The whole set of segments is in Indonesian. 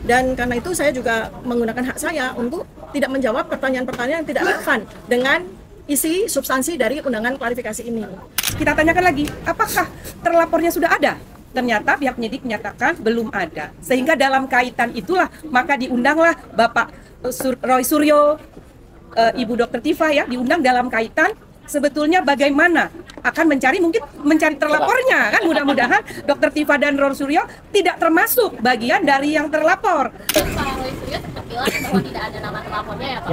Dan karena itu saya juga menggunakan hak saya untuk tidak menjawab pertanyaan-pertanyaan yang tidak relevan dengan isi substansi dari undangan klarifikasi ini. Kita tanyakan lagi, apakah terlapornya sudah ada? Ternyata pihak penyidik menyatakan belum ada. Sehingga dalam kaitan itulah maka diundanglah Bapak Roy Suryo, Ibu Dr. Tifa ya, diundang dalam kaitan sebetulnya bagaimana akan mencari terlapornya kan, mudah-mudahan Dr. Tifa dan Roy Suryo tidak termasuk bagian dari yang terlapor. Pak Roy Suryo sempat bilang bahwa tidak ada nama terlapornya ya Pak.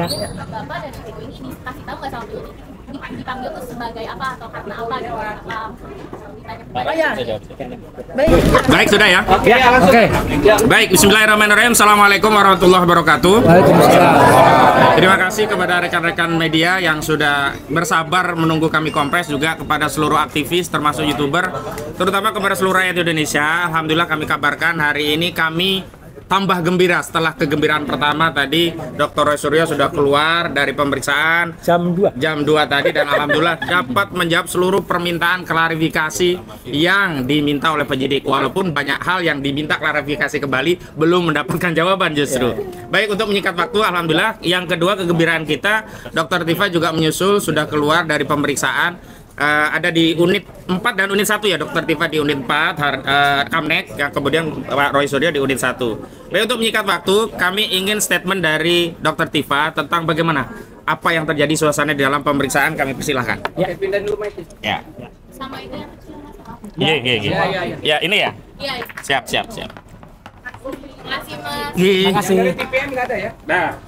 Bapak dan Ibu ini dikasih tahu nggak sama penyidik? Dipanggil tuh sebagai apa atau karena apa gitu? Baik, sudah ya? Oke. Baik, bismillahirrahmanirrahim. Assalamualaikum warahmatullahi wabarakatuh. Terima kasih kepada rekan-rekan media yang sudah bersabar menunggu kami kompres, juga kepada seluruh aktivis termasuk YouTuber, terutama kepada seluruh rakyat Indonesia. Alhamdulillah kami kabarkan hari ini kami tambah gembira setelah kegembiraan pertama tadi. Dr. Roy Suryo sudah keluar dari pemeriksaan jam 2 tadi, dan alhamdulillah dapat menjawab seluruh permintaan klarifikasi yang diminta oleh penyidik, walaupun banyak hal yang diminta klarifikasi kembali belum mendapatkan jawaban justru. Baik, untuk menyingkat waktu, alhamdulillah. Yang kedua, kegembiraan kita, Dr. Tifa juga menyusul sudah keluar dari pemeriksaan. Ada di unit 4 dan unit 1 ya, Dr. Tifa di unit 4 Kamnek, yang kemudian Pak Roy Suryo di unit 1. Baik, untuk menyikat waktu, kami ingin statement dari Dr. Tifa tentang bagaimana apa yang terjadi suasana di dalam pemeriksaan. Kami persilahkan. Ya, pindah dulu Mike. Ya. Sama itu yang kecil Mas. Iya. Ya, ini ya. Iya. Siap. Terima kasih Mas. Terima kasih. TVM nggak ada ya? Nah,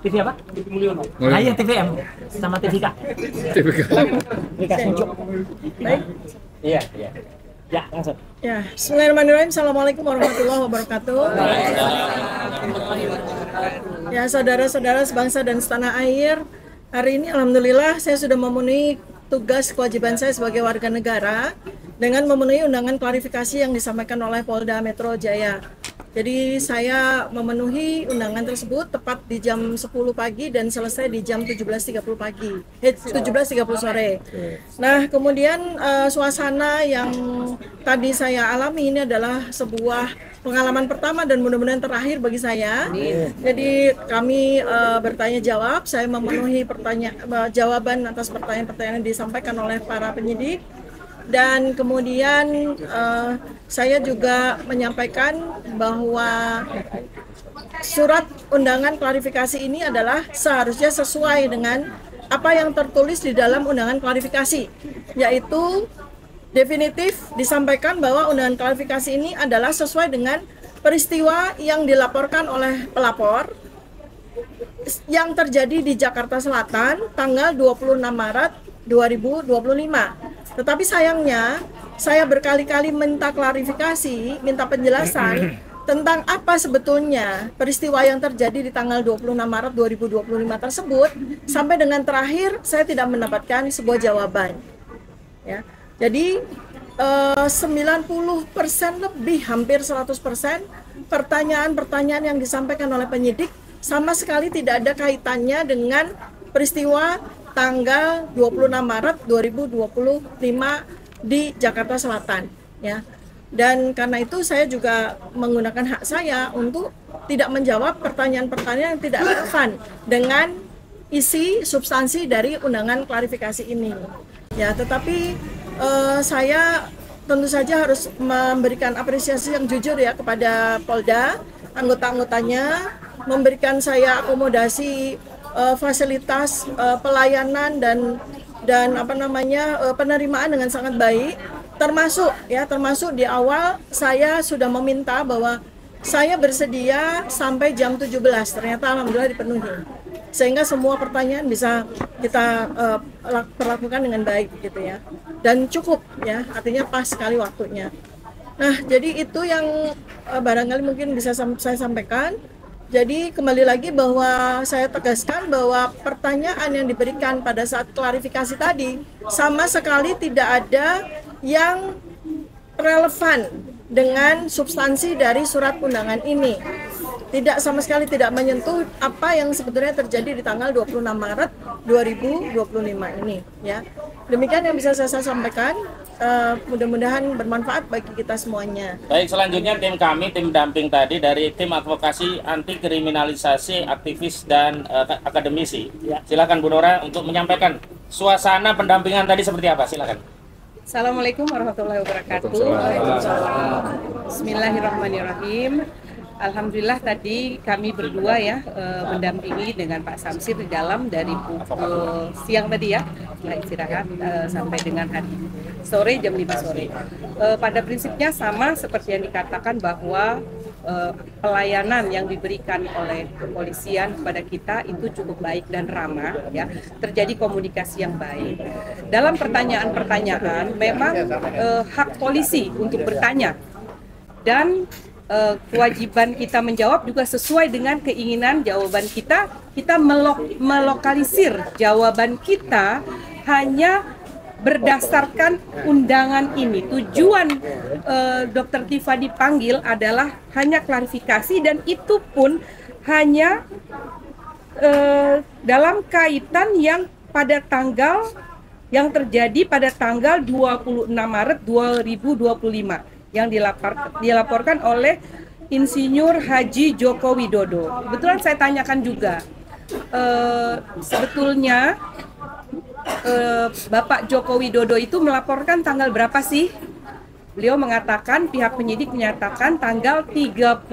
TV apa? TV Mulyono. Nah, iya TVM sama TVK. TVK Sunjuk. Baik. Iya. Ya, langsung. Ya, bismillahirrahmanirrahim. Assalamualaikum warahmatullahi wabarakatuh. Ya, saudara-saudara sebangsa dan setanah air, hari ini alhamdulillah saya sudah memenuhi tugas kewajiban saya sebagai warga negara dengan memenuhi undangan klarifikasi yang disampaikan oleh Polda Metro Jaya. Jadi saya memenuhi undangan tersebut tepat di jam 10 pagi dan selesai di jam 17.30 pagi, 17.30 sore. Nah, kemudian suasana yang tadi saya alami ini adalah sebuah pengalaman pertama dan mudah-mudahan terakhir bagi saya. Jadi kami bertanya jawab, saya memenuhi jawaban atas pertanyaan-pertanyaan yang disampaikan oleh para penyidik. Dan kemudian saya juga menyampaikan bahwa surat undangan klarifikasi ini adalah seharusnya sesuai dengan apa yang tertulis di dalam undangan klarifikasi, yaitu definitif disampaikan bahwa undangan klarifikasi ini adalah sesuai dengan peristiwa yang dilaporkan oleh pelapor yang terjadi di Jakarta Selatan tanggal 26 Maret 2025. Tetapi sayangnya, saya berkali-kali minta klarifikasi, minta penjelasan tentang apa sebetulnya peristiwa yang terjadi di tanggal 26 Maret 2025 tersebut, sampai dengan terakhir saya tidak mendapatkan sebuah jawaban. Ya. Jadi 90% lebih, hampir 100% pertanyaan-pertanyaan yang disampaikan oleh penyidik sama sekali tidak ada kaitannya dengan peristiwa tanggal 26 Maret 2025 di Jakarta Selatan, ya. Dan karena itu saya juga menggunakan hak saya untuk tidak menjawab pertanyaan-pertanyaan yang tidak relevan dengan isi substansi dari undangan klarifikasi ini. Ya, tetapi saya tentu saja harus memberikan apresiasi yang jujur ya kepada Polda, anggota-anggotanya, memberikan saya akomodasi fasilitas pelayanan dan penerimaan dengan sangat baik, termasuk di awal saya sudah meminta bahwa saya bersedia sampai jam 17, ternyata alhamdulillah dipenuhi, sehingga semua pertanyaan bisa kita perlakukan dengan baik gitu ya, dan cukup ya, artinya pas sekali waktunya. Nah, jadi itu yang barangkali mungkin bisa saya sampaikan. Jadi kembali lagi bahwa saya tegaskan bahwa pertanyaan yang diberikan pada saat klarifikasi tadi sama sekali tidak ada yang relevan dengan substansi dari surat undangan ini. Tidak, sama sekali tidak menyentuh apa yang sebetulnya terjadi di tanggal 26 Maret 2025 ini, ya. Demikian yang bisa saya sampaikan. mudah-mudahan bermanfaat bagi kita semuanya. Baik, selanjutnya tim kami, tim damping tadi dari tim advokasi anti kriminalisasi aktivis dan akademisi. Silakan Bu Nora untuk menyampaikan suasana pendampingan tadi seperti apa, silakan. Assalamualaikum warahmatullahi wabarakatuh. Bismillahirrahmanirrahim. Alhamdulillah tadi kami berdua ya mendampingi dengan Pak Samsir di dalam dari pukul siang tadi ya, setelah istirahat sampai dengan hari sore jam 5 sore. Pada prinsipnya sama seperti yang dikatakan bahwa pelayanan yang diberikan oleh kepolisian kepada kita itu cukup baik dan ramah ya, terjadi komunikasi yang baik. Dalam pertanyaan-pertanyaan memang hak polisi untuk bertanya dan kewajiban kita menjawab juga sesuai dengan keinginan jawaban kita. Kita melokalisir jawaban kita hanya berdasarkan undangan ini. Tujuan Dr. Tifa dipanggil adalah hanya klarifikasi, dan itu pun hanya dalam kaitan yang pada tanggal yang terjadi pada tanggal 26 Maret 2025 yang dilaporkan oleh Insinyur Haji Joko Widodo. Kebetulan saya tanyakan juga, sebetulnya Bapak Joko Widodo itu melaporkan tanggal berapa sih? Beliau mengatakan, pihak penyidik menyatakan tanggal 30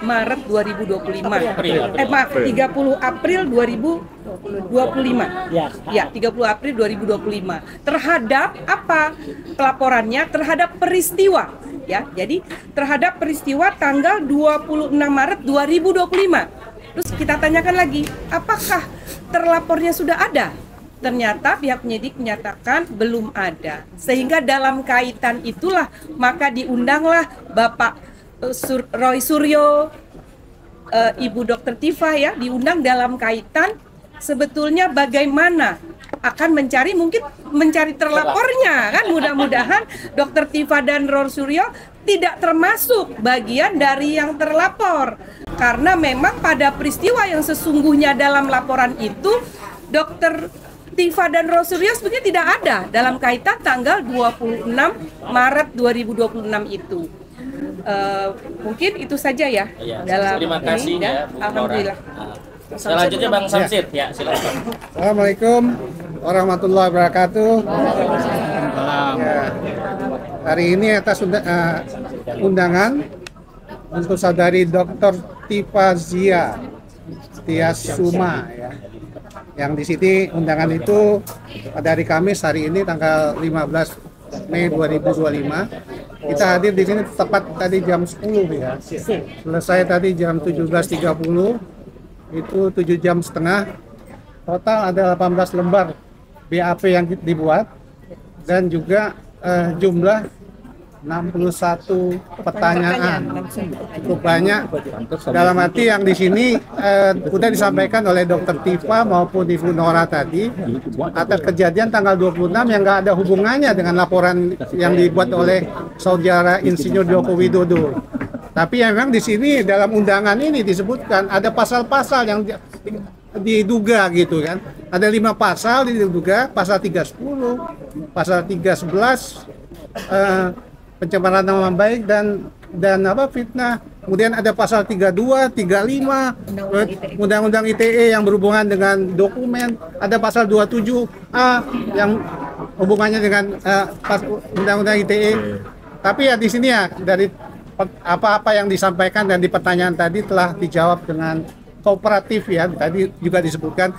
Maret 2025. 30 April 2025. Ya, 30 April 2025. Terhadap apa pelaporannya? Terhadap peristiwa. Ya, jadi terhadap peristiwa tanggal 26 Maret 2025. Terus kita tanyakan lagi, apakah terlapornya sudah ada? Ternyata pihak penyidik menyatakan belum ada. Sehingga dalam kaitan itulah maka diundanglah Bapak Roy Suryo, Ibu Dr. Tifa ya, diundang dalam kaitan sebetulnya bagaimana akan mencari terlapornya kan. Mudah-mudahan Dr. Tifa dan Roy Suryo tidak termasuk bagian dari yang terlapor. Karena memang pada peristiwa yang sesungguhnya dalam laporan itu Dr. Tifa dan Roy Suryo sebetulnya tidak ada dalam kaitan tanggal 26 Maret 2026 itu. Mungkin itu saja ya. Terima kasih ya, alhamdulillah. Selanjutnya Bang Samsir, ya silakan. Assalamualaikum warahmatullahi wabarakatuh. Ya, hari ini atas undangan untuk saudari Dr. Tifa Zia Tiasuma ya. Yang di sini undangan itu dari Kamis hari ini tanggal 15 Mei 2025. Kita hadir di sini tepat tadi jam 10 ya. Selesai tadi jam 17.30. Itu 7 jam setengah. Total ada 18 lembar BAP yang dibuat dan juga jumlah 61 pertanyaan. Cukup banyak. Dalam arti yang di sini sudah disampaikan oleh Dr. Tifa maupun Ibu Nora tadi atas kejadian tanggal 26 yang nggak ada hubungannya dengan laporan yang dibuat oleh Saudara Insinyur Joko Widodo. Tapi memang di sini dalam undangan ini disebutkan ada pasal-pasal yang diduga gitu kan. Ada 5 pasal diduga, pasal 310, pasal 311, pencemaran nama baik dan fitnah. Kemudian ada pasal 32, 35 Undang-Undang ITE yang berhubungan dengan dokumen. Ada pasal 27A yang hubungannya dengan Undang-Undang ITE. Tapi ya di sini ya dari apa-apa yang disampaikan dan di pertanyaan tadi telah dijawab dengan kooperatif ya. Tadi juga disebutkan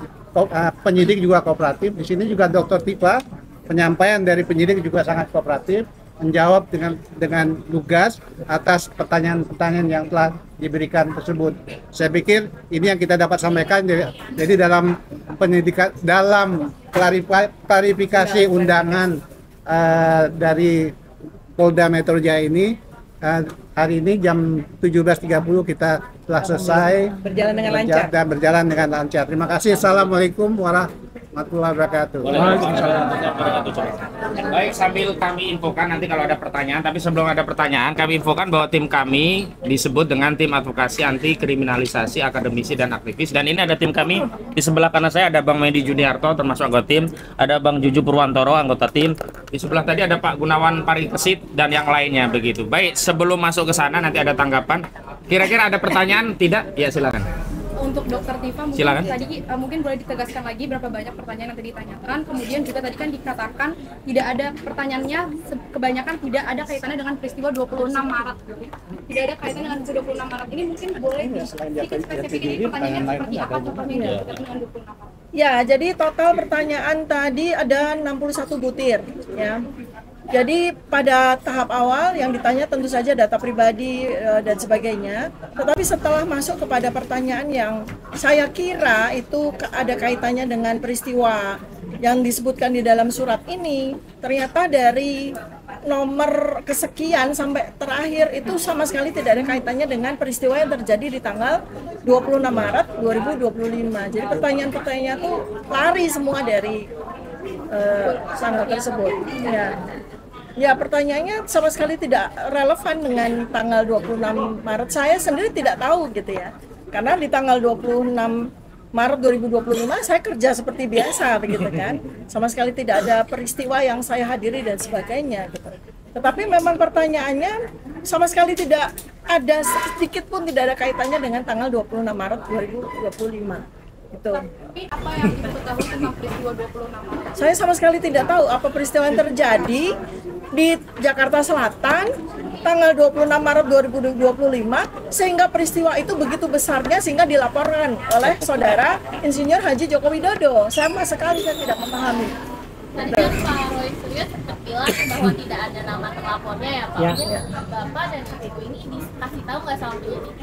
penyidik juga kooperatif. Di sini juga Dr. Tifa, penyampaian dari penyidik juga sangat kooperatif, menjawab dengan lugas atas pertanyaan-pertanyaan yang telah diberikan tersebut. Saya pikir ini yang kita dapat sampaikan. Jadi dalam penyidikan, dalam klarifikasi undangan dari Polda Metro Jaya ini, hari ini jam 17.30 kita telah selesai berjalan dengan lancar. Dan berjalan dengan lancar. Terima kasih. Assalamualaikum warahmatullahi warahmatullahi wabarakatuh. Baik, sambil kami infokan nanti kalau ada pertanyaan, tapi sebelum ada pertanyaan kami infokan bahwa tim kami disebut dengan tim advokasi anti kriminalisasi akademisi dan aktivis, dan ini ada tim kami di sebelah kanan saya ada Bang Medi Juniarto termasuk anggota tim, ada Bang Juju Purwantoro anggota tim, di sebelah tadi ada Pak Gunawan Parikesit dan yang lainnya begitu. Baik, sebelum masuk ke sana nanti ada tanggapan. Kira-kira ada pertanyaan? Tidak? Ya silakan. Untuk Dokter Tifa mungkin Silakan. tadi mungkin boleh ditegaskan lagi berapa banyak pertanyaan yang tadi ditanyakan. Kemudian juga tadi kan dikatakan tidak ada pertanyaannya, kebanyakan tidak ada kaitannya dengan peristiwa 26 Maret. Tidak ada kaitannya dengan 26 Maret. Ini mungkin boleh sedikit spesifikin ini pertanyaannya seperti apa contohnya dengan 26 Maret. Ya, jadi total pertanyaan tadi ada 61 butir ya. Jadi pada tahap awal yang ditanya tentu saja data pribadi dan sebagainya. Tetapi setelah masuk kepada pertanyaan yang saya kira itu ada kaitannya dengan peristiwa yang disebutkan di dalam surat ini, ternyata dari nomor kesekian sampai terakhir itu sama sekali tidak ada kaitannya dengan peristiwa yang terjadi di tanggal 26 Maret 2025. Jadi pertanyaan-pertanyaan itu lari semua dari tanggal tersebut. Ya, pertanyaannya sama sekali tidak relevan dengan tanggal 26 Maret. Saya sendiri tidak tahu gitu ya. Karena di tanggal 26 Maret 2025 saya kerja seperti biasa begitu kan. Sama sekali tidak ada peristiwa yang saya hadiri dan sebagainya gitu. Tetapi memang pertanyaannya sama sekali tidak ada, sedikit pun tidak ada kaitannya dengan tanggal 26 Maret 2025. Gitu. Tapi apa yang Ibu ketahui tentang peristiwa 26 Maret? Saya sama sekali tidak tahu apa peristiwa yang terjadi di Jakarta Selatan tanggal 26 Maret 2025 sehingga peristiwa itu begitu besarnya sehingga dilaporkan oleh Saudara Insinyur Haji Joko Widodo. Sama sekali saya tidak memahami. Tadi kan Pak Roy Suryo sempat bilang bahwa tidak ada nama terlapornya ya Pak. Ya. Bapak dan Ibu ini dikasih tahu nggak sama penyidik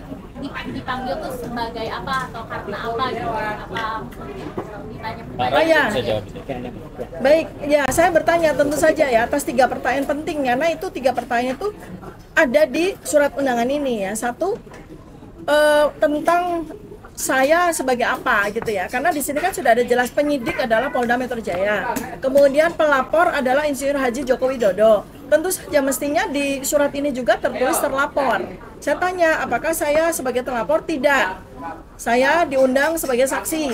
dipanggil tuh sebagai apa atau karena apa gitu? Apa ditanya Oh ya, baik ya, saya bertanya tentu saja ya atas 3 pertanyaan penting karena itu 3 pertanyaan itu ada di surat undangan ini ya. Satu tentang saya sebagai apa gitu ya, karena di sini kan sudah ada jelas penyidik adalah Polda Metro Jaya, kemudian pelapor adalah Insinyur Haji Joko Widodo. Tentu saja mestinya di surat ini juga tertulis terlapor. Saya tanya apakah saya sebagai terlapor? Tidak, saya diundang sebagai saksi.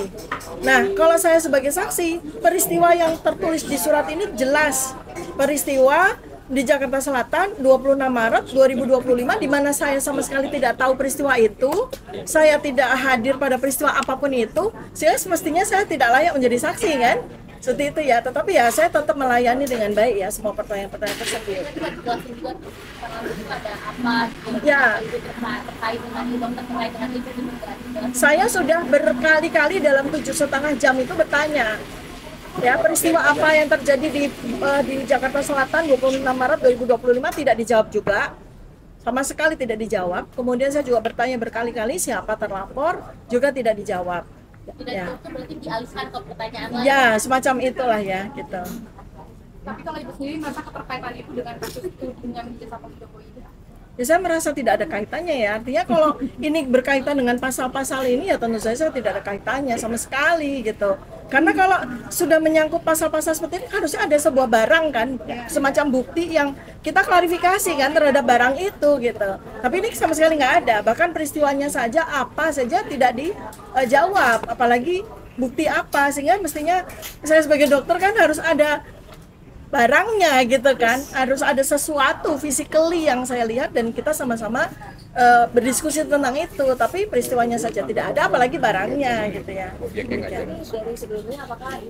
Nah, kalau saya sebagai saksi, peristiwa yang tertulis di surat ini jelas peristiwa di Jakarta Selatan 26 Maret 2025 di mana saya sama sekali tidak tahu peristiwa itu, saya tidak hadir pada peristiwa apapun itu, sehingga semestinya saya tidak layak menjadi saksi kan? Seperti itu ya, tetapi ya saya tetap melayani dengan baik ya semua pertanyaan-pertanyaan tersebut. jelasin juga ada apa Ya, terkait dengan dokter terkait dengan itu juga. saya sudah berkali-kali dalam 7,5 jam itu bertanya ya peristiwa apa yang terjadi di Jakarta Selatan 26 Maret 2025 tidak dijawab juga, sama sekali tidak dijawab. Kemudian saya juga bertanya berkali-kali siapa terlapor juga tidak dijawab. Tidak Ya, itu berarti dialihkan ke pertanyaan lain. ya semacam itulah ya gitu. Tapi kalau Ibu sendiri merasa keterkaitan itu dengan kasus itu dengan jasa Pak Jokowi itu? Ya, saya merasa tidak ada kaitannya ya. Artinya kalau ini berkaitan dengan pasal-pasal ini ya tentu saja saya tidak ada kaitannya sama sekali gitu. Karena kalau sudah menyangkut pasal-pasal seperti ini harusnya ada sebuah barang kan, semacam bukti yang kita klarifikasi kan terhadap barang itu gitu. Tapi ini sama sekali nggak ada. Bahkan peristiwanya saja apa saja tidak dijawab, apalagi bukti apa, sehingga mestinya saya sebagai dokter kan harus ada barangnya gitu kan, harus ada sesuatu physically yang saya lihat dan kita sama-sama berdiskusi tentang itu, tapi peristiwanya saja tidak ada apalagi barangnya gitu ya. Dari sebelumnya apakah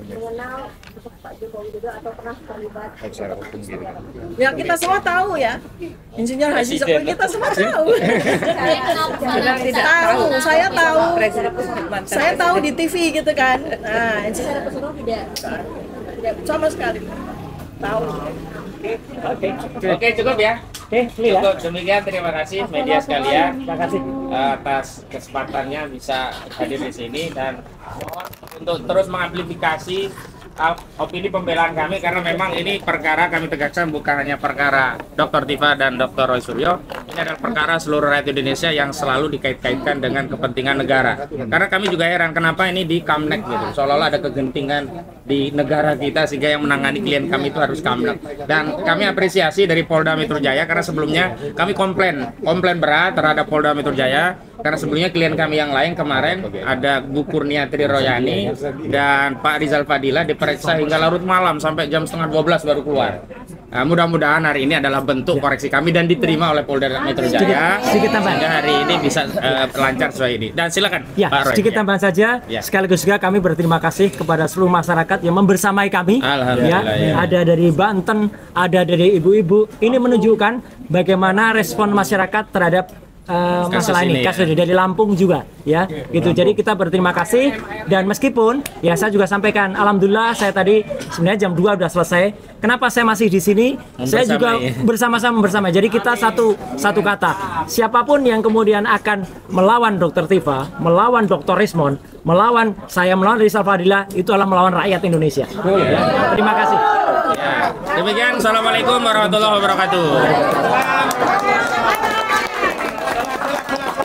mengenal Pak Joko Widodo atau pernah terlibat Ya kita semua tahu ya, Insinyur Haji Joko kita semua tahu. Saya kenal Tahu, saya tahu di TV gitu kan. Nah, Insinyur tidak sama sekali tahu. Oke, cukup ya. Cukup demikian, terima kasih media sekalian. Terima kasih Atas kesempatannya bisa hadir di sini dan mohon untuk terus mengamplifikasi opini pembelaan kami karena memang ini perkara kami tegaskan bukan hanya perkara Dr. Tifa dan Dr. Roy Suryo, Ini adalah perkara seluruh rakyat Indonesia yang selalu dikait-kaitkan dengan kepentingan negara. Karena kami juga heran kenapa ini di Kamnek gitu, seolah-olah ada kegentingan di negara kita sehingga yang menangani klien kami itu harus Kamnek. Dan kami apresiasi dari Polda Metro Jaya karena sebelumnya kami komplain berat terhadap Polda Metro Jaya karena sebelumnya klien kami yang lain kemarin ada Bu Kurniatri Royani dan Pak Rizal Fadila diperiksa hingga larut malam sampai jam setengah 12 baru keluar. Nah, mudah-mudahan hari ini adalah bentuk koreksi kami dan diterima oleh Polda Metro Jaya sehingga hari ini bisa lancar sesuai ini. Dan silakan ya, Pak Roy. Sedikit tambahan saja, sekaligus juga kami berterima kasih kepada seluruh masyarakat yang membersamai kami. Ya, ada dari Banten, ada dari ibu-ibu. Ini menunjukkan bagaimana respon masyarakat terhadap masalah ini, kasus dari Lampung juga, ya, gitu. Jadi kita berterima kasih dan meskipun, ya saya juga sampaikan, alhamdulillah saya tadi sebenarnya jam 2 udah selesai. Kenapa saya masih di sini? Saya juga bersama-sama. Jadi kita satu kata. Siapapun yang kemudian akan melawan Dr. Tifa, melawan Dr. Rismond, melawan Rizal Fadila, itu adalah melawan rakyat Indonesia. Ya, terima kasih. Ya, demikian, assalamualaikum warahmatullahi wabarakatuh.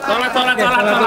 Sholat.